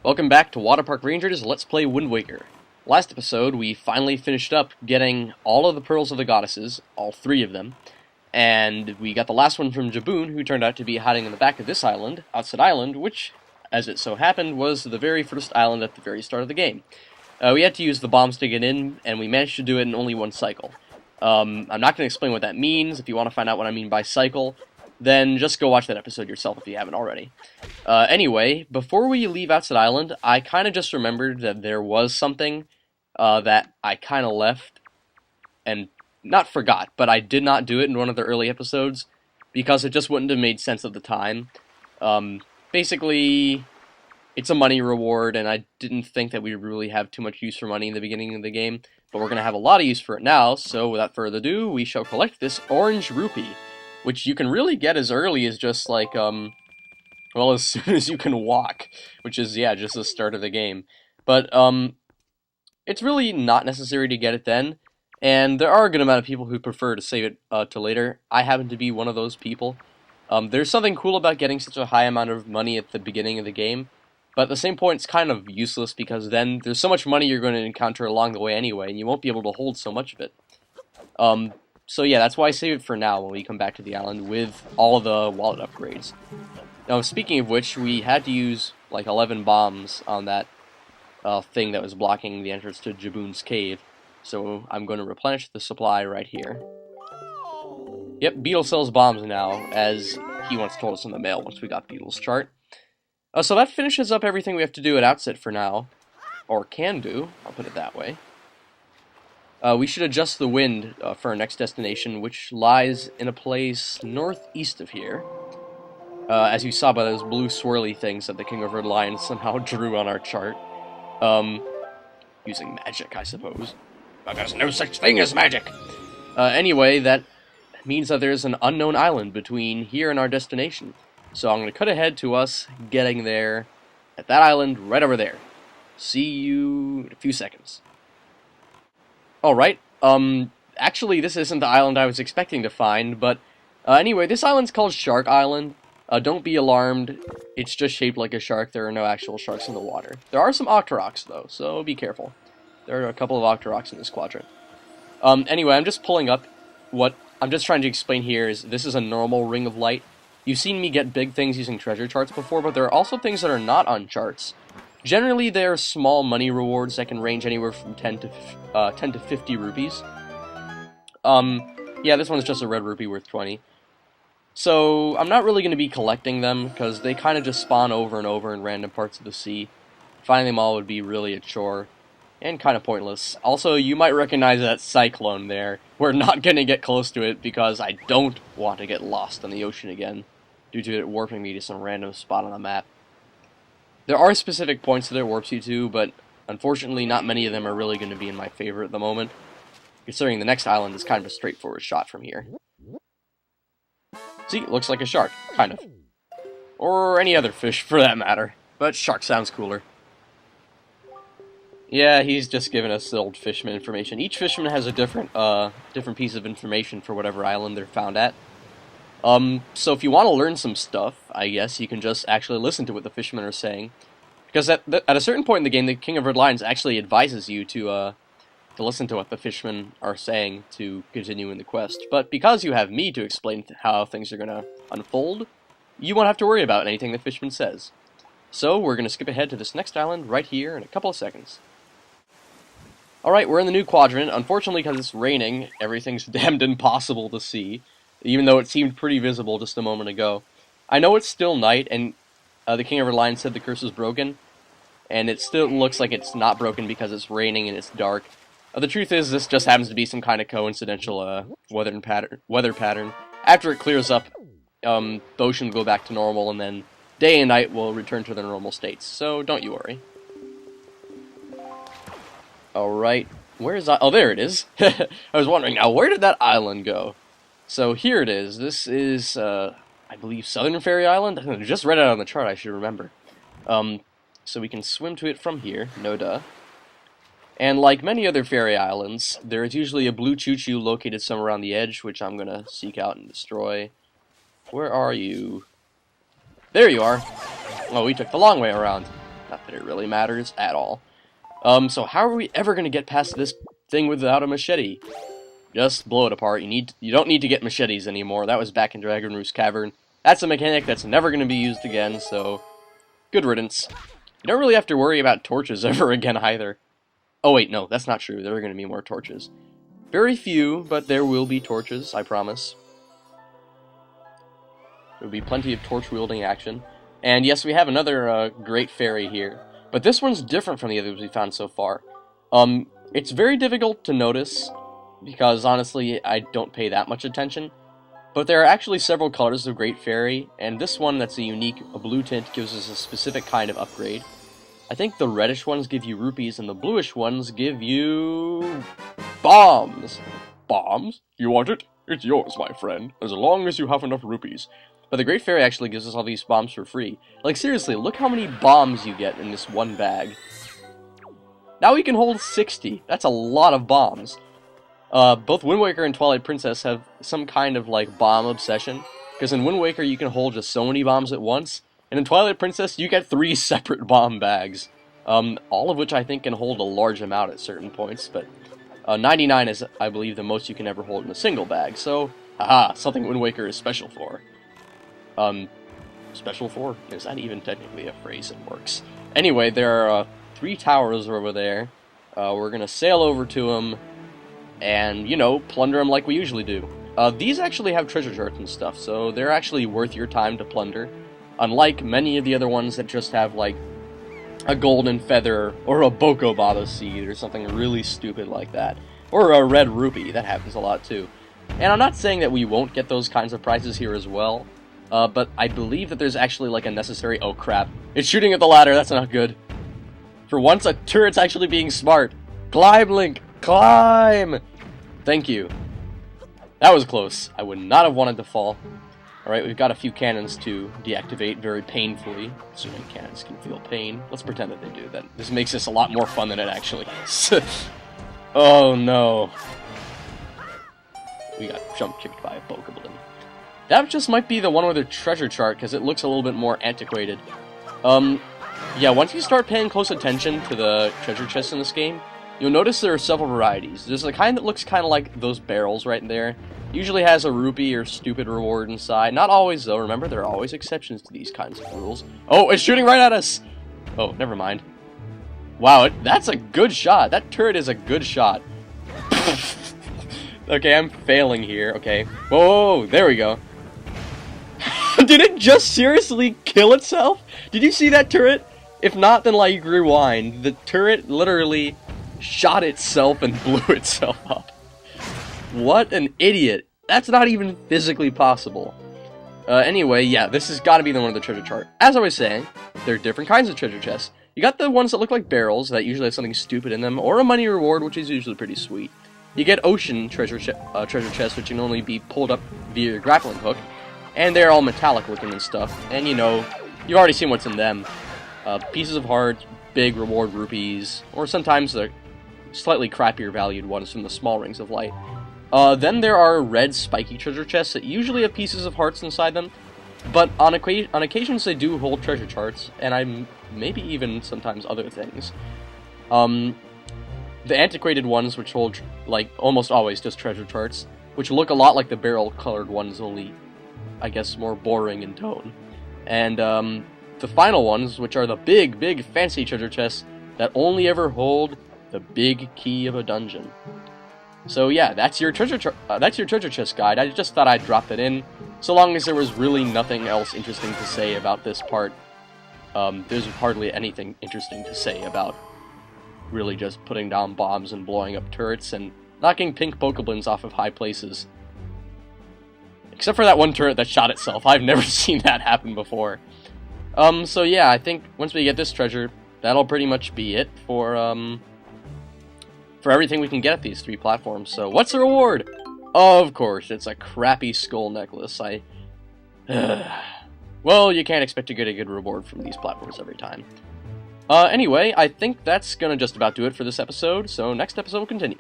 Welcome back to WaterparkRanger's Let's Play Wind Waker. Last episode, we finally finished up getting all of the Pearls of the Goddesses, all three of them, and we got the last one from Jaboon, who turned out to be hiding in the back of this island, Outset Island, which, as it so happened, was the very first island at the very start of the game. We had to use the bombs to get in, and we managed to do it in only one cycle. I'm not going to explain what that means. If you want to find out what I mean by cycle, then just go watch that episode yourself if you haven't already. Anyway, before we leave Outset Island, I kind of just remembered that there was something that I kind of left, and not forgot, but I did not do it in one of the early episodes, because it just wouldn't have made sense at the time. Basically, it's a money reward, and I didn't think that we really have too much use for money in the beginning of the game, but we're going to have a lot of use for it now, so without further ado, we shall collect this orange rupee, which you can really get as early as just like, well, as soon as you can walk, which is, yeah, just the start of the game. But, it's really not necessary to get it then, and there are a good amount of people who prefer to save it to later. I happen to be one of those people. There's something cool about getting such a high amount of money at the beginning of the game, but at the same point, it's kind of useless, because then there's so much money you're going to encounter along the way anyway, and you won't be able to hold so much of it. So yeah, that's why I save it for now when we come back to the island with all the wallet upgrades. Now, speaking of which, we had to use like 11 bombs on that thing that was blocking the entrance to Jaboon's cave. So I'm going to replenish the supply right here. Yep, Beetle sells bombs now, as he once told us in the mail once we got Beetle's chart. So that finishes up everything we have to do at Outset for now. Or can do, I'll put it that way. We should adjust the wind for our next destination, which lies in a place northeast of here. As you saw by those blue swirly things that the King of Red Lions somehow drew on our chart. Using magic, I suppose. But there's no such thing as magic! Anyway, that means that there's an unknown island between here and our destination. So I'm going to cut ahead to us getting there at that island right over there. See you in a few seconds. Alright, actually this isn't the island I was expecting to find, but anyway, this island's called Shark Island. Don't be alarmed, it's just shaped like a shark. There are no actual sharks in the water. There are some Octoroks though, so be careful. There are a couple of Octoroks in this quadrant. Anyway, I'm just pulling up what I'm just trying to explain here is this is a normal ring of light. You've seen me get big things using treasure charts before, but there are also things that are not on charts. Generally, they're small money rewards that can range anywhere from 10 to 50 rupees. Yeah, this one's just a red rupee worth 20. So, I'm not really going to be collecting them, because they kind of just spawn over and over in random parts of the sea. Finding them all would be really a chore, and kind of pointless. Also, you might recognize that cyclone there. We're not going to get close to it, because I don't want to get lost in the ocean again, due to it warping me to some random spot on the map. There are specific points that it warps you to, but unfortunately not many of them are really going to be in my favor at the moment, considering the next island is kind of a straightforward shot from here. See, it looks like a shark, kind of. Or any other fish, for that matter, but shark sounds cooler. Yeah, he's just giving us the old fisherman information. Each fisherman has a different piece of information for whatever island they're found at. So if you want to learn some stuff, I guess you can just actually listen to what the fishermen are saying. Because at a certain point in the game, the King of Red Lions actually advises you to listen to what the fishermen are saying to continue in the quest. But because you have me to explain how things are going to unfold, you won't have to worry about anything the fisherman says. So we're going to skip ahead to this next island right here in a couple of seconds. Alright, we're in the new quadrant. Unfortunately, because it's raining, everything's damned impossible to see, even though it seemed pretty visible just a moment ago. I know it's still night, and the King of Red Lions said the curse is broken, and it still looks like it's not broken because it's raining and it's dark. The truth is, this just happens to be some kind of coincidental weather pattern. After it clears up, the ocean will go back to normal, and then day and night will return to their normal states, so don't you worry. Alright, where's oh, there it is. I was wondering, now where did that island go? So here it is. This is, I believe, Southern Fairy Island? I just read it on the chart, I should remember. So we can swim to it from here, no duh. And like many other fairy islands, there is usually a blue choo-choo located somewhere on the edge, which I'm gonna seek out and destroy. Where are you? There you are! Oh, we took the long way around. Not that it really matters at all. So how are we ever going to get past this thing without a machete? Just blow it apart. You don't need to get machetes anymore. That was back in Dragon Roost Cavern. That's a mechanic that's never going to be used again, so good riddance. You don't really have to worry about torches ever again either. Oh wait, no, that's not true. There are going to be more torches. Very few, but there will be torches, I promise. There will be plenty of torch-wielding action. And yes, we have another great fairy here. But this one's different from the others we found so far. It's very difficult to notice, because honestly, I don't pay that much attention. But there are actually several colors of Great Fairy, and this one that's a blue tint gives us a specific kind of upgrade. I think the reddish ones give you rupees, and the bluish ones give you bombs. Bombs? You want it? It's yours, my friend, as long as you have enough rupees. But the Great Fairy actually gives us all these bombs for free. Like, seriously, look how many bombs you get in this one bag. Now we can hold 60. That's a lot of bombs. Both Wind Waker and Twilight Princess have some kind of, like, bomb obsession. Because in Wind Waker, you can hold just so many bombs at once. And in Twilight Princess, you get 3 separate bomb bags. All of which I think can hold a large amount at certain points. But 99 is, I believe, the most you can ever hold in a single bag. So, haha, something Wind Waker is special for. Special for? Is that even technically a phrase that works? Anyway, there are 3 towers over there. We're gonna sail over to them and, you know, plunder them like we usually do. These actually have treasure charts and stuff, so they're actually worth your time to plunder. Unlike many of the other ones that just have, like, a golden feather or a Bokobaba seed or something really stupid like that. Or a red rupee, that happens a lot too. And I'm not saying that we won't get those kinds of prizes here as well. But I believe that there's actually, like, a necessary... Oh, crap. It's shooting at the ladder. That's not good. For once, a turret's actually being smart. Climb, Link! Climb! Thank you. That was close. I would not have wanted to fall. Alright, we've got a few cannons to deactivate very painfully. Assuming cannons can feel pain. Let's pretend that they do. Then this makes this a lot more fun than it actually is. Oh, no. We got jump-kicked by a Bokoblin. That just might be the one with the treasure chart, because it looks a little bit more antiquated. Yeah, once you start paying close attention to the treasure chests in this game, you'll notice there are several varieties. There's the kind that looks kind of like those barrels right there. Usually has a rupee or stupid reward inside. Not always, though. Remember, there are always exceptions to these kinds of rules. Oh, it's shooting right at us! Oh, never mind. Wow, that's a good shot. That turret is a good shot. Okay, I'm failing here. Okay. Whoa, there we go. Did it just seriously kill itself? Did you see that turret? If not, then, like, rewind. The turret literally shot itself and blew itself up. What an idiot. That's not even physically possible. Anyway, yeah, this has got to be the one with the treasure chart. As I was saying, there are different kinds of treasure chests. You got the ones that look like barrels, that usually have something stupid in them, or a money reward, which is usually pretty sweet. You get ocean treasure chests, which can only be pulled up via your grappling hook. And they're all metallic looking and stuff. And, you know, you've already seen what's in them. Pieces of heart, big reward rupees, or sometimes the slightly crappier valued ones from the small rings of light. Then there are red spiky treasure chests that usually have pieces of hearts inside them. But on occasions they do hold treasure charts, and maybe even sometimes other things. The antiquated ones, which hold, like, almost always just treasure charts, which look a lot like the barrel-colored ones, only, I guess, more boring in tone. And, the final ones, which are the big, big, fancy treasure chests that only ever hold the big key of a dungeon. So yeah, that's your treasure chest guide. I just thought I'd drop that in, so long as there was really nothing else interesting to say about this part. There's hardly anything interesting to say about really just putting down bombs and blowing up turrets and knocking pink Pokeblins off of high places. Except for that one turret that shot itself. I've never seen that happen before. So yeah, I think once we get this treasure, that'll pretty much be it for everything we can get at these 3 platforms. So what's the reward? Of course, it's a crappy skull necklace. Well, you can't expect to get a good reward from these platforms every time. Anyway, I think that's gonna just about do it for this episode, so next episode will continue.